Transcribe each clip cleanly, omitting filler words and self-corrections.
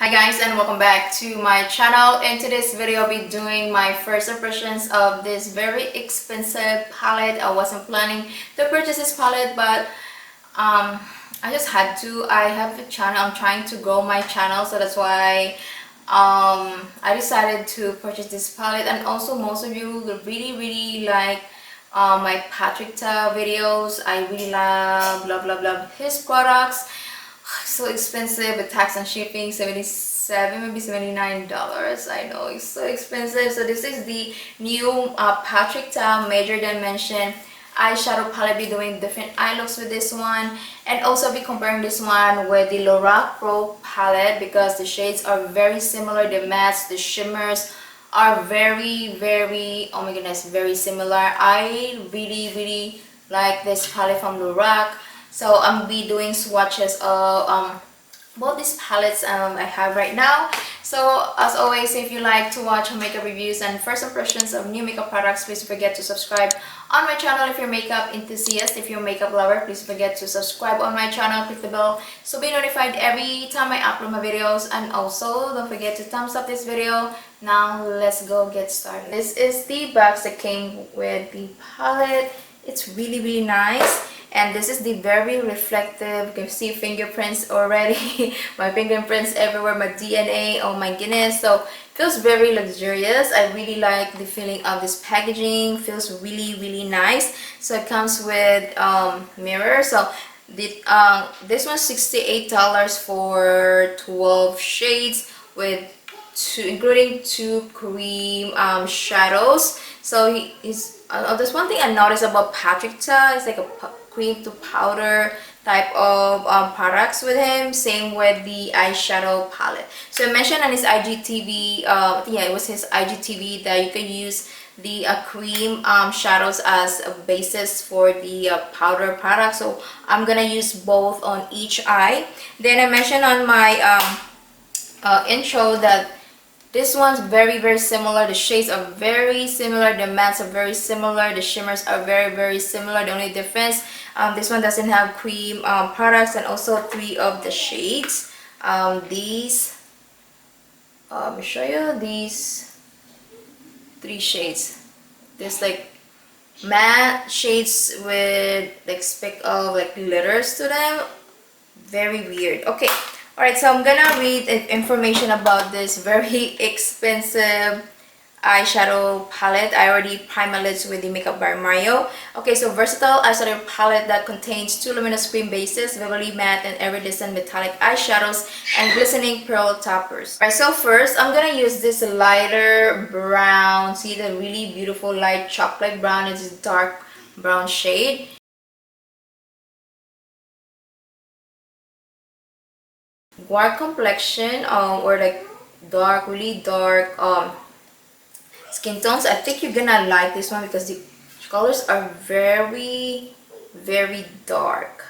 Hi guys, and welcome back to my channel. In today's video I'll be doing my first impressions of this very expensive palette. I wasn't planning to purchase this palette, but I just had to. I have a channel. I'm trying to grow my channel, so that's why I decided to purchase this palette. And also most of you really like my Patrick Ta videos. I really love his products. So expensive with tax and shipping, 77 maybe $79. I know it's so expensive. So this is the new Patrick Ta Major Dimension eyeshadow palette. Be doing different eye looks with this one, and also be comparing this one with the Lorac Pro palette because the shades are very similar. The mattes, the shimmers are very, oh my goodness, very similar. I really like this palette from Lorac. So I'm be doing swatches of both these palettes I have right now. So as always, if you like to watch makeup reviews and first impressions of new makeup products, please don't forget to subscribe on my channel. If you're a makeup enthusiast, if you're a makeup lover, please forget to subscribe on my channel, click the bell so be notified every time I upload my videos. And also don't forget to thumbs up this video. Now let's go get started. This is the box that came with the palette. It's really nice. And this is the very reflective. You can see fingerprints already. My fingerprints everywhere, my DNA, oh my goodness. So feels very luxurious. I really like the feeling of this packaging. Feels really nice. So it comes with mirror. So this one's $68 for 12 shades with including two cream shadows. So there's one thing I noticed about Patrick Ta. It's like a cream to powder type of products with him. Same with the eyeshadow palette. So I mentioned on his IGTV, yeah, it was his IGTV that you can use the cream shadows as a basis for the powder product. So I'm gonna use both on each eye. Then I mentioned on my intro that this one's very similar. The shades are very similar. The mattes are very similar. The shimmers are very similar. The only difference, this one doesn't have cream products, and also three of the shades. These, let me show you these three shades. There's like matte shades with like speck of like glitters to them. Very weird. Okay. Alright, so I'm gonna read information about this very expensive eyeshadow palette. I already primed my lids with the Makeup by Mario. Okay, so versatile eyeshadow palette that contains two luminous cream bases, vividly matte and iridescent metallic eyeshadows, and glistening pearl toppers. Alright, so first I'm gonna use this lighter brown. See the really beautiful light chocolate brown. It's a dark brown shade. Dark complexion or like dark, really dark skin tones. I think you're gonna like this one because the colors are very dark.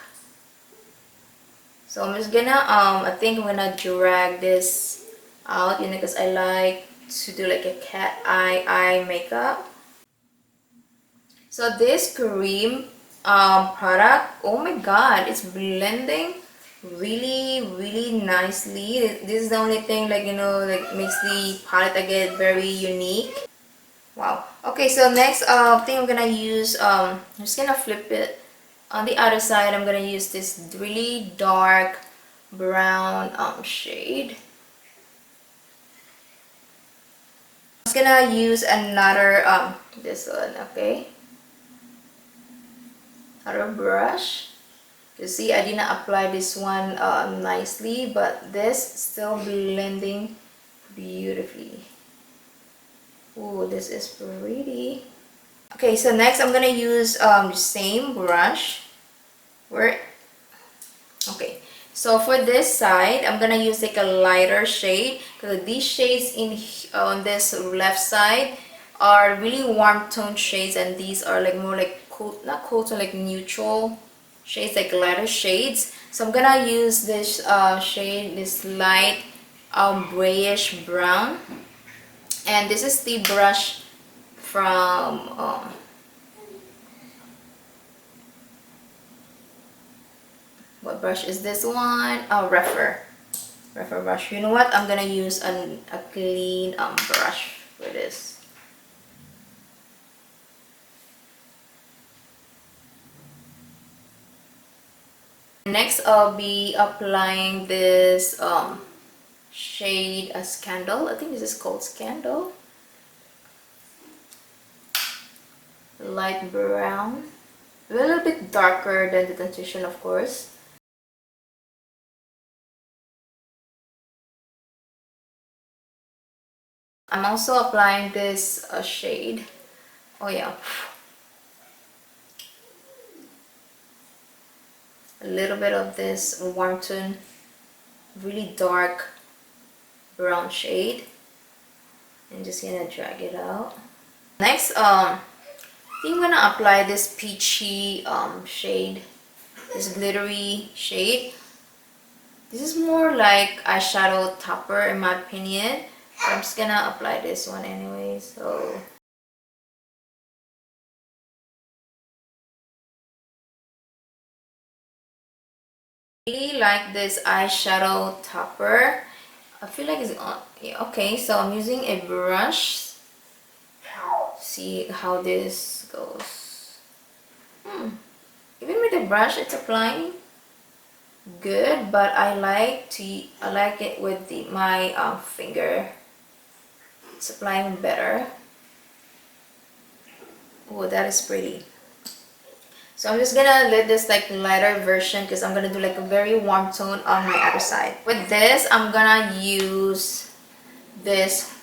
So I'm just gonna I think I'm gonna drag this out, you know, because I like to do like a cat eye makeup. So this cream product, oh my god, it's blending really nicely. This is the only thing, like, you know, like makes the palette again very unique. Wow. Okay, so next thing I'm gonna use, I'm just gonna flip it on the other side. I'm gonna use this really dark brown shade. I'm just gonna use another this one. Okay, another brush. You see, I did not apply this one nicely, but this still blending beautifully. Oh, this is pretty. Okay, so next I'm gonna use the same brush. Okay, so for this side, I'm gonna use like a lighter shade because these shades on this left side are really warm tone shades, and these are like more like cool, not cool tone, like neutral shades, like lighter shades. So I'm gonna use this shade, this light grayish brown, and this is the brush from what brush is this one? Oh, rougher brush. You know what? I'm gonna use a clean brush for this. Next, I'll be applying this shade Scandal. I think this is called Scandal. Light brown. A little bit darker than the transition, of course. I'm also applying this shade. Oh yeah. A little bit of this warm tone, really dark brown shade. I'm just gonna drag it out. Next, I think I'm gonna apply this peachy shade, this glittery shade. This is more like eyeshadow topper in my opinion. But I'm just gonna apply this one anyway. So I really like this eyeshadow topper. I feel like it's on. Yeah, okay, so I'm using a brush. See how this goes. Even with the brush, it's applying good, but I like it with my finger. It's applying better. Oh, that is pretty. So I'm just gonna let this like lighter version because I'm gonna do like a very warm tone on my other side. With this, I'm gonna use this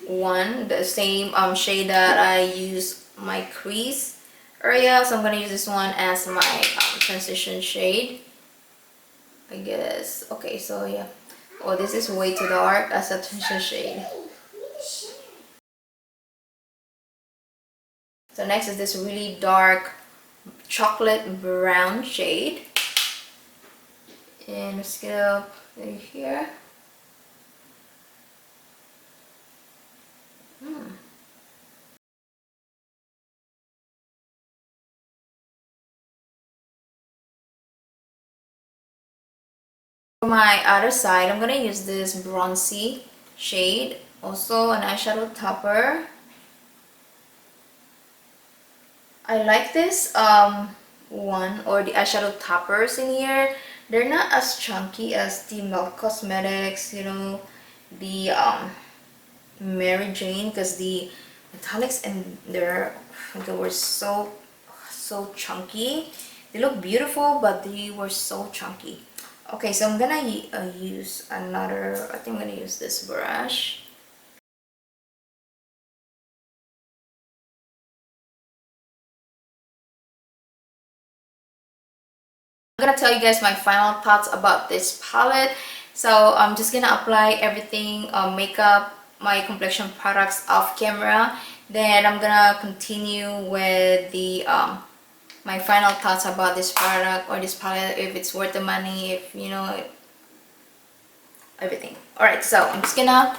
one, the same shade that I use my crease area. So I'm gonna use this one as my transition shade, I guess. Okay, so yeah. Oh, this is way too dark as a transition shade. So next is this really dark chocolate brown shade, and let's get up right here. For my other side, I'm gonna use this bronzy shade, also an eyeshadow topper. I like this one, or the eyeshadow toppers in here. They're not as chunky as the Milk Cosmetics, you know, the Mary Jane, because the metallics in there, they were so chunky. They look beautiful, but they were so chunky. Okay, so I'm gonna use another, I think I'm gonna use this brush. I'm gonna tell you guys my final thoughts about this palette. So I'm just gonna apply everything, makeup, my complexion products off camera. Then I'm gonna continue with the my final thoughts about this product or this palette, if it's worth the money, if you know, everything. Alright, so I'm just gonna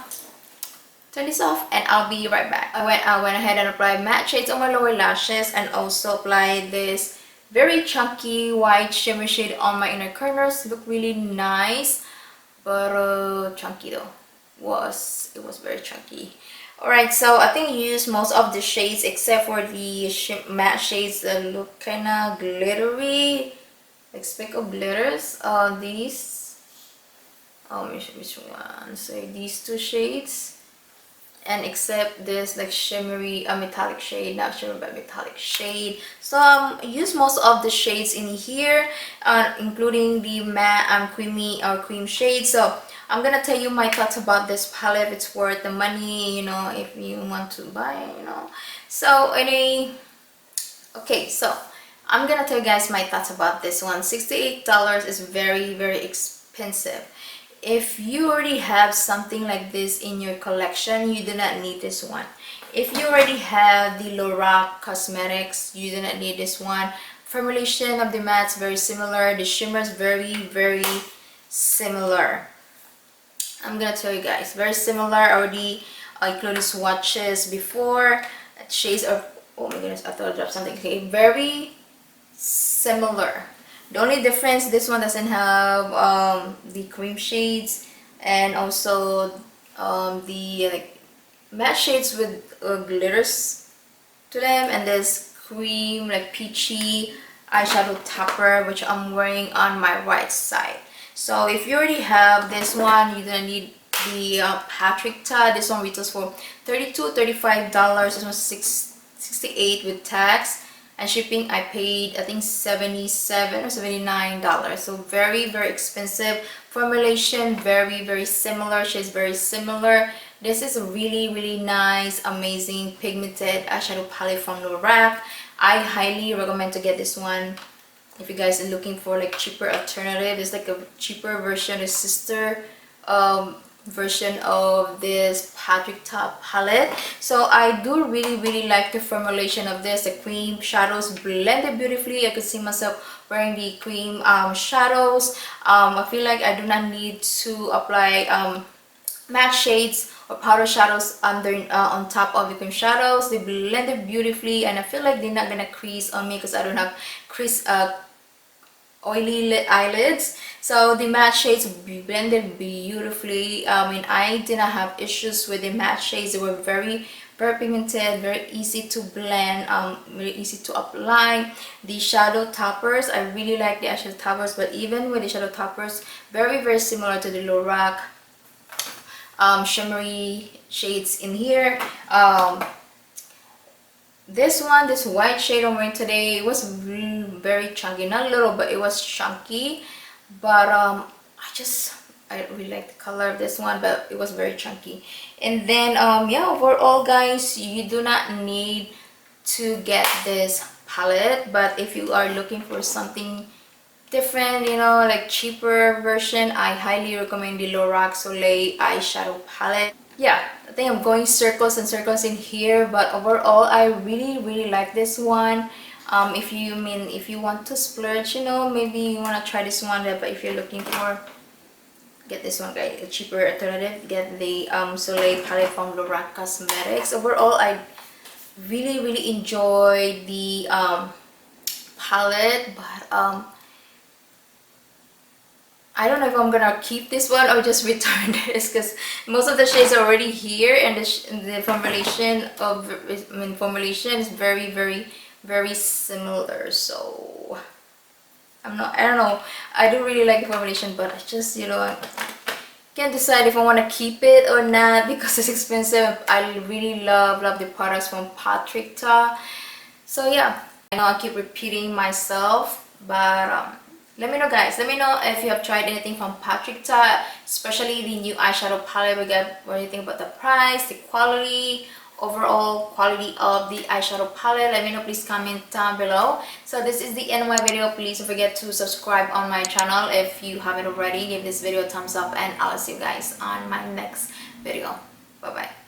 turn this off and I'll be right back. I went ahead and applied matte shades on my lower lashes and also applied this very chunky white shimmer shade on my inner corners. Look really nice, but chunky though. It was very chunky. Alright, so I think I used most of the shades except for the matte shades that look kind of glittery, like speck of glitters. These, which one? So these two shades. And except this like shimmery metallic shade, not shimmery but metallic shade. So I use most of the shades in here, including the matte creamy or cream shade. So I'm gonna tell you my thoughts about this palette, if it's worth the money, you know, if you want to buy it, you know. So anyway, okay, so I'm gonna tell you guys my thoughts about this one. $68 is very expensive. If you already have something like this in your collection, you do not need this one. If you already have the Lorac Cosmetics, you do not need this one. Formulation of the mattes very similar. The shimmers very similar. I'm gonna tell you guys, very similar. I already included swatches before. Shades of, oh my goodness, I thought I dropped something. Okay, very similar. The only difference, this one doesn't have the cream shades and also the like matte shades with glitters to them, and this cream like peachy eyeshadow topper which I'm wearing on my right side. So if you already have this one, you're gonna need the Patrick Ta. This one retails for $35. This one's $68 with tax and shipping. I paid I think $77 or $79. So very expensive. Formulation very similar, shades very similar. This is a really nice, amazing pigmented eyeshadow palette from Lorac. I highly recommend to get this one if you guys are looking for like cheaper alternative. It's like a cheaper version, a sister version of this Patrick Ta palette. So I do really like the formulation of this. The cream shadows blended beautifully. I could see myself wearing the cream shadows. I feel like I do not need to apply matte shades or powder shadows under on top of the cream shadows. They blended beautifully, and I feel like they're not gonna crease on me because I don't have crease oily eyelids. So the matte shades blended beautifully. I did not have issues with the matte shades. They were very pigmented, very easy to blend, very easy to apply. The shadow toppers, I really like the eyeshadow toppers, but even with the shadow toppers, very similar to the Lorac shimmery shades in here. This white shade I'm wearing today was very chunky, not little, but it was chunky. But I really like the color of this one, but it was very chunky. And then yeah, overall guys, you do not need to get this palette, but if you are looking for something different, you know, like cheaper version, I highly recommend the Lorac Soleil eyeshadow palette. Yeah, I think I'm going circles and circles in here, but overall I really like this one. If you want to splurge, you know, maybe you want to try this one, but if you're looking for, get this one guys, a cheaper alternative, get the Soleil palette from Lorac Cosmetics. Overall I really enjoy the palette, but I don't know if I'm gonna keep this one or just return this, because most of the shades are already here, and the formulation of formulation is very similar. So I don't know, I do really like the formulation, but I just, you know, I can't decide if I want to keep it or not because it's expensive. I really love the products from Patrick Ta. So yeah, I know I keep repeating myself, but let me know guys, let me know if you have tried anything from Patrick Ta, especially the new eyeshadow palette. What do you think about the price, the quality, overall quality of the eyeshadow palette? Let me know, please comment down below. So this is the end of my video. Please don't forget to subscribe on my channel if you haven't already. Give this video a thumbs up, and I'll see you guys on my next video. Bye bye.